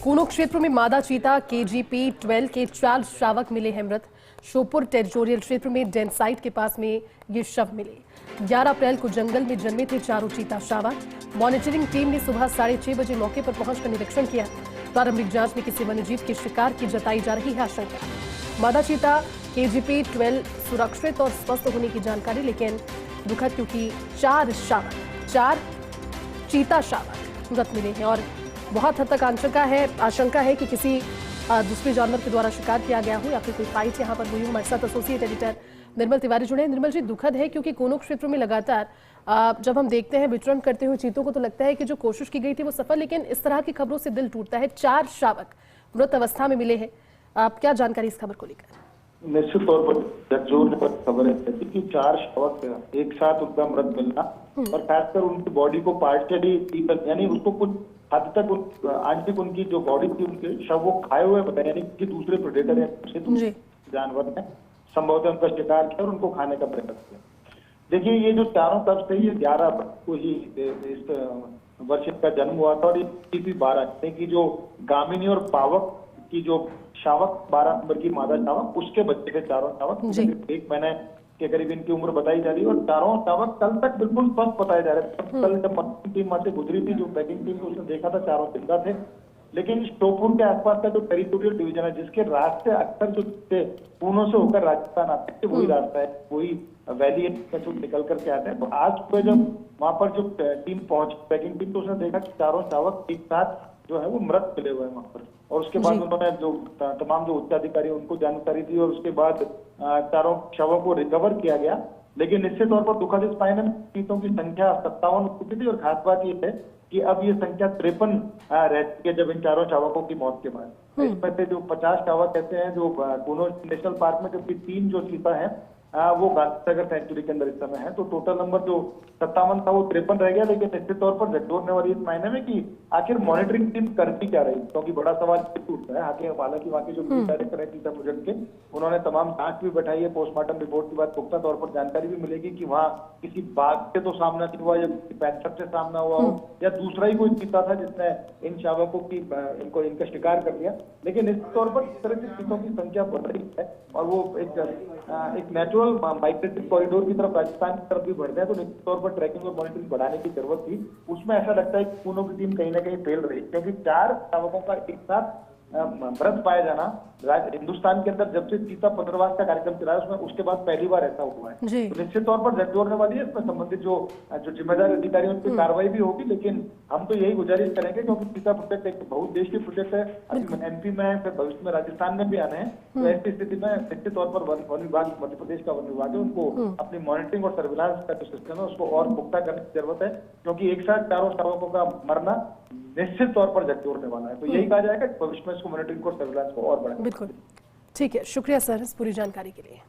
कूनो क्षेत्र में मादा चीता KGP 12 के 4 शावक मिले हैं मृत। श्योपुर टेरिटोरियल क्षेत्र में डेंसाइट के पास में ये शव मिले। 11 अप्रैल को जंगल में जन्मे थे चारों चीता शावक। मॉनिटरिंग टीम ने सुबह 6:30 बजे मौके पर पहुंचकर निरीक्षण किया। प्रारंभिक जांच में किसी वन्यजीव के शिकार की जताई जा रही है आशंका। मादा चीता KGP 12 सुरक्षित और स्वस्थ होने की जानकारी, लेकिन दुखद क्योंकि 4 चीता शावक मृत मिले हैं और बहुत हद तक आशंका है कि किसी दूसरे जानवर के द्वारा शिकार किया गया हो या फिर कोई फाइट यहां पर हुई हो। हमारे साथ एसोसिएट एडिटर निर्मल तिवारी जुड़े हैं। निर्मल जी, दुखद है क्योंकि कूनो क्षेत्र में लगातार जब हम देखते हैं विचरण करते हुए चीतों को तो लगता है कि जो कोशिश की गई थी वो सफल, लेकिन इस तरह की खबरों से दिल टूटता है। 4 शावक मृत अवस्था में मिले हैं। क्या जानकारी इस खबर को लेकर? निश्चित तौर पर जोर पर खबर है कि 4 शावक एक साथ उनका मृत मिलना और खासकर उनकी बॉडी को पार्शियली यानी उसको कुछ हद तक आंशिक उनकी जो बॉडी थी उनके शव वो खाए हुए बताया, यानी कि दूसरे प्रेडेटर या दूसरे जानवर ने संभवतः उनका शिकार किया और उनको खाने का प्रयास किया। देखिए, ये जो चारों कब से ही 11 को ही इस वर्ष का जन्म हुआ था और ये 12 की जो गामिनी और पावक की जो शावक 12 नंबर की मादा शावक उसके बच्चे थे चारों शावक। 1 महीने के करीब इनकी उम्र बताई जा रही है और चारों शावक कल तक बिल्कुल स्वस्थ बताए जा रहे थे। कल जब टीम वहां से गुजरी थी, जो ट्रैकिंग टीम उसने देखा था चारों जिंदा थे, लेकिन श्योपुर के आसपास का जो टेरिटोरियल डिवीजन है जिसके रास्ते अक्सर जो थे पूनो से होकर राजस्थान आते थे, वही रास्ता है, वही वैली निकल करके आते हैं। तो आज सुबह जब वहां पर जो टीम पहुंची ट्रैकिंग टीम, तो उसने देखा कि चारों शावक एक साथ जो है वो मृत मिले हुए हैं वहां पर। और उसके बाद उन्होंने जो तमाम जो उच्चाधिकारी उनको जानकारी दी और उसके बाद चारों शवों को रिकवर किया गया। लेकिन निश्चित तौर पर दुखद इस पाए में चीतों की संख्या 57 हो चुकी थी और खास बात ये है कि अब ये संख्या 53 रहती है जब इन चारों शावकों की मौत के बाद। इसमें से जो 50 शावक ऐसे हैं जो कूनो नेशनल पार्क में, जबकि 3 जो चीता है वो गांधीनगर सेंचुरी के अंदर इस समय है। तो टोटल नंबर जो 57 था वो 53 रह गया। लेकिन निश्चित तौर पर झकझोरने वाली इस मायने में कि आखिर मॉनिटरिंग टीम करती क्या रही, क्योंकि बड़ा सवाल उठता है। हालांकि वहाँ के जो डायरेक्टर है चीता प्रोजेक्ट के, उन्होंने तमाम जांच भी बैठाई है। पोस्टमार्टम रिपोर्ट के बाद पुख्ता तौर पर जानकारी भी मिलेगी कि वहाँ किसी बाघ से तो सामना नहीं हुआ या पैंथर से सामना हुआ हो या दूसरा ही कोई चीता था जिसने इन शावकों की इनका शिकार कर लिया। लेकिन निश्चित तौर पर इस तरह की चीतों की संख्या बढ़ रही है और वो एक नेचुरल माइग्रेटरी कॉरिडोर की तरफ राजस्थान की तरफ भी बढ़ रहे हैं। तो निश्चित तौर पर ट्रैकिंग और मॉनिटरिंग बढ़ाने की जरूरत थी। उसमें ऐसा लगता है कि कूनो की टीम कहीं ना कहीं फेल रही, क्योंकि 4 शावकों का एक साथ मृत पाया जाना हिंदुस्तान के अंदर जब से चीता पुनर्वास का कार्यक्रम चला है उसमें उसके बाद पहली बार ऐसा हुआ है। तो निश्चित तौर पर झकझोरने वाली है। इसमें संबंधित जो जिम्मेदार अधिकारी उन पर कार्रवाई भी होगी। लेकिन हम तो यही गुजारिश करेंगे, क्योंकि चीता प्रोजेक्ट एक बहुउद्देशीय प्रोजेक्ट है। MP में है, फिर भविष्य में राजस्थान में भी आने हैं। तो ऐसी स्थिति में निश्चित तौर पर वन विभाग, मध्य प्रदेश का वन विभाग है, उनको अपनी मॉनिटरिंग और सर्विलांस का जो सिस्टम है उसको और पुख्ता करने की जरूरत है, क्योंकि एक साथ चारों शावकों का मरना निश्चित तौर पर झकझोरने वाला है। तो यही कहा जाएगा कि भविष्य में इसको मॉनिटरिंग और सर्विलांस को और बढ़ाएं। बिल्कुल ठीक है, शुक्रिया सर इस पूरी जानकारी के लिए।